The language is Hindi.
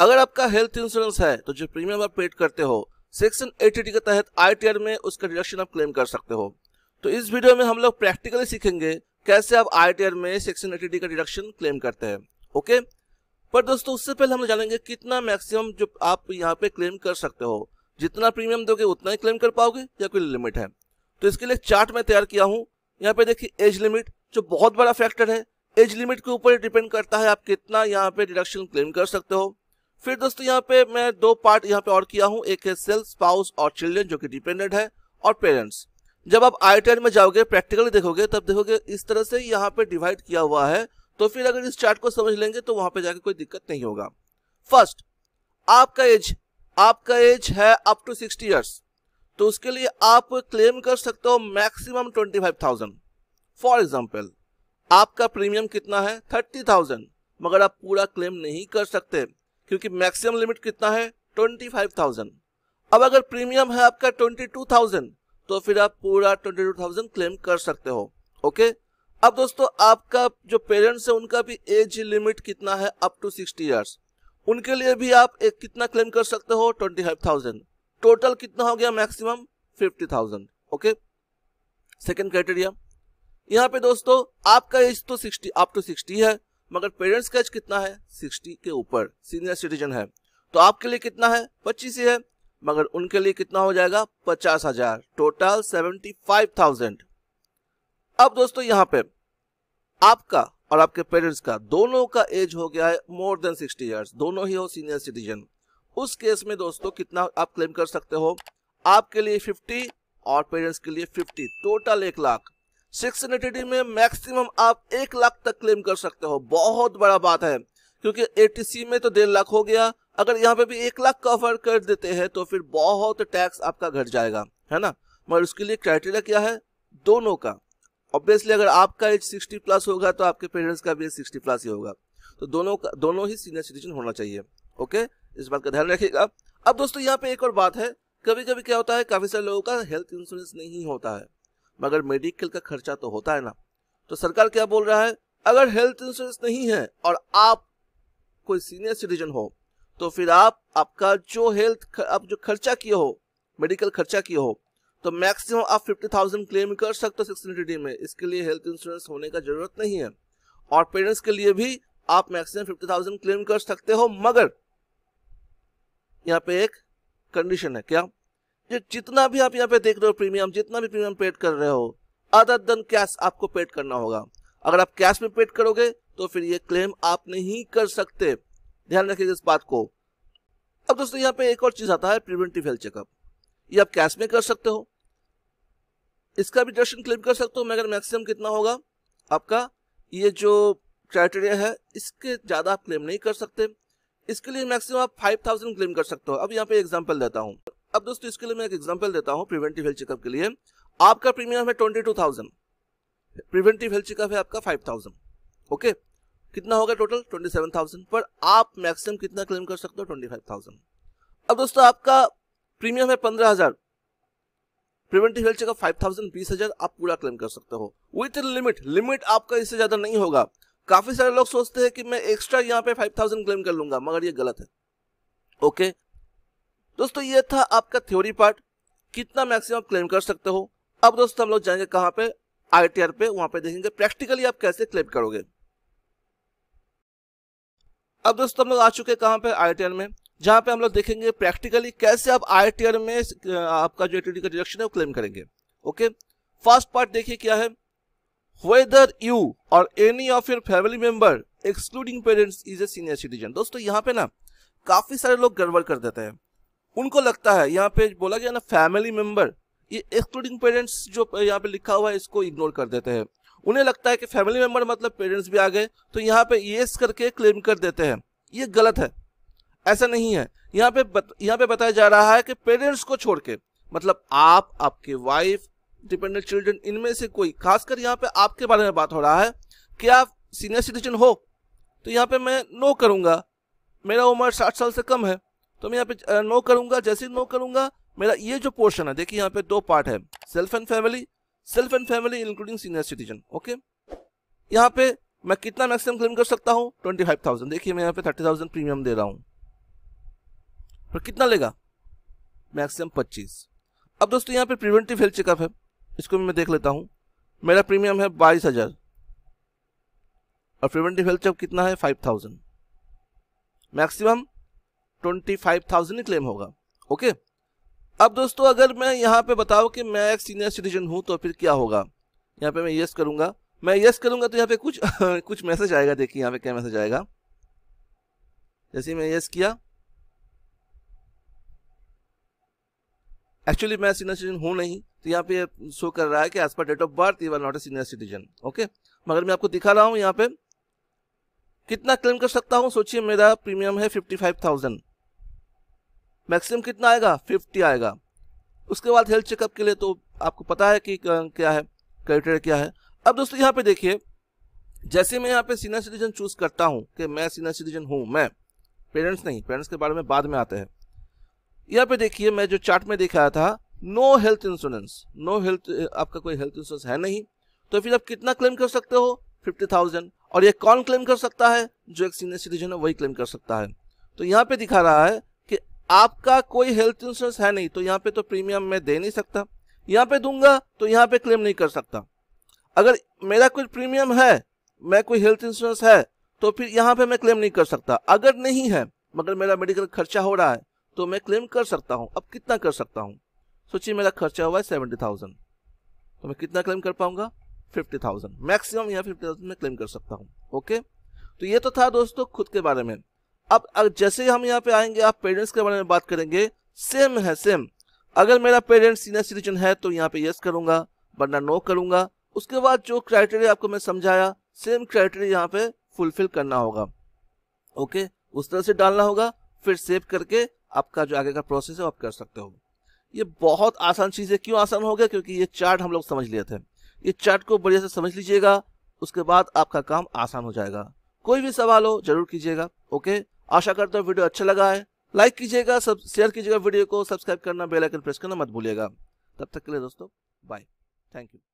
अगर आपका हेल्थ इंश्योरेंस है तो जो प्रीमियम आप पेड करते हो सेक्शन 80 के तहत ITR में उसका डिडक्शन आप क्लेम कर सकते हो। तो इस वीडियो में हम लोग प्रैक्टिकली सीखेंगे कैसे आप ITR में सेक्शन 80 का डिडक्शन क्लेम करते हैं। ओके, पर दोस्तों उससे पहले हम जानेंगे कितना मैक्सिमम जो आप यहाँ पे क्लेम कर सकते हो। जितना प्रीमियम दोगे उतना ही क्लेम कर पाओगे या कोई लिमिट है? तो इसके लिए एक चार्ट मैं तैयार किया हूँ। यहाँ पे देखिए एज लिमिट जो बहुत बड़ा फैक्टर है। एज लिमिट के ऊपर डिपेंड करता है आप कितना यहाँ पे डिडक्शन क्लेम कर सकते हो। फिर दोस्तों यहाँ पे मैं दो पार्ट यहाँ पे और किया हूँ, एक है सेल्फ, स्पाउस और चिल्ड्रन जो कि डिपेंडेंट है, और पेरेंट्स। जब आप ITR में जाओगे प्रैक्टिकली देखोगे तब देखोगे इस तरह से यहाँ पे डिवाइड किया हुआ है। तो फिर अगर इस चार्ट को समझ लेंगे तो वहां पे जाके कोई दिक्कत नहीं होगा। फर्स्ट, आपका एज है अप टू 60 ईयर्स, तो उसके लिए आप क्लेम कर सकते हो मैक्सिमम 25,000। फॉर एग्जाम्पल आपका प्रीमियम कितना है 30,000, मगर आप पूरा क्लेम नहीं कर सकते क्योंकि मैक्सिमम लिमिट कितना है 25,000। अब अगर प्रीमियम है आपका 22,000 तो फिर आप पूरा 22,000 क्लेम कर सकते हो। ओके, अब दोस्तों आपका जो पेरेंट्स है उनका भी एज लिमिट कितना है अप टू 60 ईयर्स, उनके लिए भी आप एक कितना क्लेम कर सकते हो 25,000। टोटल कितना हो गया मैक्सिमम 50,000। ओके, सेकंड क्राइटेरिया यहाँ पे दोस्तों आपका एज तो 60 अप टू 60 है, मगर पेरेंट्स का एज कितना है 60 के ऊपर, सीनियर सिटीजन है, तो आपके लिए कितना है 25 है, मगर उनके लिए कितना हो जाएगा 50,000, टोटल 75,000। अब दोस्तों यहाँ पे आपका और आपके पेरेंट्स का दोनों का एज हो गया है मोर देन 60 ईयर्स, दोनों ही हो सीनियर सिटीजन। उस केस में दोस्तों कितना आप क्लेम कर सकते हो? आपके लिए 50 और पेरेंट्स के लिए 50, टोटल 1 लाख। सेक्शन 80 में मैक्सिमम आप 1 लाख तक क्लेम कर सकते हो। बहुत बड़ा बात है क्योंकि 80C में तो 1.5 लाख हो गया, अगर यहाँ पे भी 1 लाख कवर कर देते हैं तो फिर बहुत टैक्स आपका घट जाएगा, है ना। मगर उसके लिए क्राइटेरिया क्या है? दोनों का। ऑब्वियसली अगर आपका एज 60 प्लस होगा तो आपके पेरेंट्स का भी एज 60 प्लस ही होगा, तो दोनों ही सीनियर सिटीजन होना चाहिए। ओके, इस बात का ध्यान रखिएगा। अब दोस्तों यहाँ पे एक और बात है, कभी कभी क्या होता है काफी सारे लोगों का हेल्थ इंश्योरेंस नहीं होता है, मगर मेडिकल का खर्चा तो होता है ना। तो सरकार क्या बोल रहा है, अगर हेल्थ इंश्योरेंस नहीं है और आप कोई सीनियर सिटीजन हो तो फिर आपका जो आप जो खर्चा किए हो, मेडिकल खर्चा किए हो, तो मैक्सिमम आप 50,000 क्लेम कर सकते हो सेक्शन 80 में। इसके लिए हेल्थ इंश्योरेंस होने का जरूरत नहीं है। और पेरेंट्स के लिए भी आप मैक्सिमम 50,000 क्लेम कर सकते हो, मगर यहाँ पे एक कंडीशन है। क्या? जितना भी आप यहाँ पे देख रहे हो प्रीमियम, जितना भी प्रीमियम पेड कर रहे हो, अदर देन कैश आपको पेड करना होगा। अगर आप कैश में पेड करोगे तो फिर ये क्लेम आप नहीं कर सकते, ध्यान रखिएगा इस बात को। अब दोस्तों यहाँ पे एक और चीज आता है, प्रिवेंटिव हेल्थ चेकअप। ये आप कैश में कर सकते हो, इसका भी डिडक्शन क्लेम कर सकते हो, मगर मैक्सिमम कितना होगा आपका, ये जो क्राइटेरिया है इसके ज्यादा आप क्लेम नहीं कर सकते। इसके लिए मैक्सिमम आप 5,000 क्लेम कर सकते हो। अब यहाँ पे एग्जांपल देता हूँ। अब दोस्तों इसके लिए मैं एक एग्जांपल देता हूँ। प्रिवेंटिव हेल्थ चेकअप के लिए आपका प्रीमियम है 22,000, प्रिवेंटिव हेल्थ चेकअप है आपका 5,000। ओके, कितना होगा टोटल 27,000, पर आप मैक्सिमम कितना क्लेम कर सकते हो 25,000। अब दोस्तों आपका प्रीमियम है 15,000, प्रिवेंटिव हेल्थ चेकअप 5,000, 20,000 आप पूरा क्लेम कर सकते हो विथ लिमिट आपका इससे ज्यादा नहीं होगा। काफी सारे लोग सोचते हैं कि मैं एक्स्ट्रा यहाँ पे 5,000 क्लेम कर लूंगा, मगर ये गलत है। ओके दोस्तों, ये था आपका थ्योरी पार्ट, कितना मैक्सिमम क्लेम कर सकते हो। अब दोस्तों हम लोग जाएंगे कहां पे? ITR पे, वहां पे देखेंगे प्रैक्टिकली आप कैसे क्लेम करोगे। अब दोस्तों हम लोग आ चुके हैं कहां पे? ITR में, जहां पे हम लोग देखेंगे प्रैक्टिकली कैसे आप ITR में आपका जो 80 का डिडक्शन है वो क्लेम करेंगे। ओके, फर्स्ट पार्ट देखिए क्या है, वेदर यू और any of your family member excluding parents is a senior citizen. दोस्तों यहाँ पे ना काफी सारे लोग गड़बड़ कर देते हैं। उनको लगता है यहाँ पे बोला गया ना फैमिली मेंबर, ये एक्सक्लूडिंग पेरेंट्स जो यहाँ पे लिखा हुआ है इसको इग्नोर कर देते हैं। उन्हें लगता है कि फैमिली मेंबर मतलब पेरेंट्स भी आ गए, तो यहाँ पे येस करके क्लेम कर देते हैं। ये गलत है, ऐसा नहीं है। यहाँ पे बताया जा रहा है कि पेरेंट्स को छोड़ के, मतलब आप, आपके वाइफ, डिपेंडेंट चिल्ड्रन, इनमें से कोई, खासकर यहाँ पे आपके बारे में बात हो रहा है कि आप सीनियर सिटीजन हो, तो यहाँ पे मैं नो करूंगा। मेरा उम्र 60 साल से कम है तो मैं यहाँ पे नो करूंगा। जैसे ही नो करूंगा, मेरा ये जो पोर्शन है, देखिए यहाँ पे 2 पार्ट है, self and family including senior citizen. Okay, यहाँ पे मैं कितना मैक्सिमम क्लेम कर सकता हूँ 25,000। देखिए मैं यहाँ पे 30,000 प्रीमियम दे रहा हूँ। पर कितना लेगा, मैक्सिमम 25। अब दोस्तों यहाँ पे प्रिवेंटिव हेल्थ चेकअप है, इसको भी मैं देख लेता हूँ। मेरा प्रीमियम है 22,000 और प्रिवेंटिव हेल्थ चेकअप कितना है 5,000, मैक्सिमम 25,000 ही क्लेम होगा। ओके, अब दोस्तों अगर मैं यहाँ पे बताऊँ कि मैं एक सीनियर सिटीजन हूँ तो फिर क्या होगा। यहाँ पे मैं यस करूँगा, मैं यस करूँगा तो यहाँ पे कुछ कुछ मैसेज आएगा। देखिए यहाँ पे क्या मैसेज आएगा। जैसे मैं यस किया, एक्चुअली मैं सीनियर सिटीजन हूँ नहीं, तो यहाँ पे शो कर रहा है कि एज पर date of birth you are not a senior citizen. Okay, मगर मैं आपको दिखा रहा हूँ यहाँ पे कितना क्लेम कर सकता हूँ। सोचिए मेरा प्रीमियम है 55,000, मैक्सिमम कितना आएगा 50 आएगा। उसके बाद हेल्थ चेकअप के लिए तो आपको पता है कि क्या है, क्राइटेरिया क्या है। अब दोस्तों यहाँ पे देखिए, जैसे मैं यहाँ पे सीनियर सिटीजन चूज करता हूँ कि मैं सीनियर सिटीजन हूँ, मैं पेरेंट्स नहीं, पेरेंट्स के बारे में बाद में आते हैं। यहाँ पे देखिए मैं जो चार्ट में दिखाया था, no health insurance, no health, आपका कोई हेल्थ इंश्योरेंस है नहीं, तो फिर आप कितना क्लेम कर सकते हो 50,000। और ये कौन क्लेम कर सकता है, जो एक सीनियर सिटीजन है वही क्लेम कर सकता है। तो यहाँ पे दिखा रहा है कि आपका कोई हेल्थ इंश्योरेंस है नहीं, तो यहाँ पे तो प्रीमियम मैं दे नहीं सकता, यहाँ पे दूंगा तो यहाँ पे क्लेम नहीं कर सकता। अगर मेरा कोई प्रीमियम है, मैं कोई हेल्थ इंश्योरेंस है, तो फिर यहाँ पे मैं क्लेम नहीं कर सकता। अगर नहीं है मगर मेरा मेडिकल खर्चा हो रहा है तो मैं क्लेम कर सकता हूँ। अब कितना कर सकता हूँ, सोचिए मेरा खर्चा हुआ है 70,000, तो मैं कितना क्लेम कर पाऊंगा 50,000, मैक्सिमम यहाँ 50,000 में क्लेम कर सकता हूँ। ओके, तो ये तो था दोस्तों खुद के बारे में। अब जैसे हम यहाँ पे आएंगे, आप पेरेंट्स के बारे में बात करेंगे, सेम है सेम। अगर मेरा पेरेंट्स सीनियर सिटीजन है तो यहाँ पे यस करूंगा, वरना नो करूंगा। उसके बाद जो क्राइटेरिया आपको मैं समझाया, सेम क्राइटेरिया यहाँ पे फुलफिल करना होगा। ओके, उस तरह से डालना होगा, फिर सेव करके आपका जो आगे का प्रोसेस है आप कर सकते हो। ये बहुत आसान चीज़ है। क्यों आसान हो गया, क्योंकि ये चार्ट हम लोग समझ लिए थे। ये चार्ट को बढ़िया से समझ लीजिएगा, उसके बाद आपका काम आसान हो जाएगा। कोई भी सवाल हो जरूर कीजिएगा। ओके, आशा करता हूँ वीडियो अच्छा लगा है। लाइक कीजिएगा, सब शेयर कीजिएगा वीडियो को, सब्सक्राइब करना, बेल आइकन प्रेस करना मत भूलिएगा। तब तक के लिए दोस्तों बाय, थैंक यू।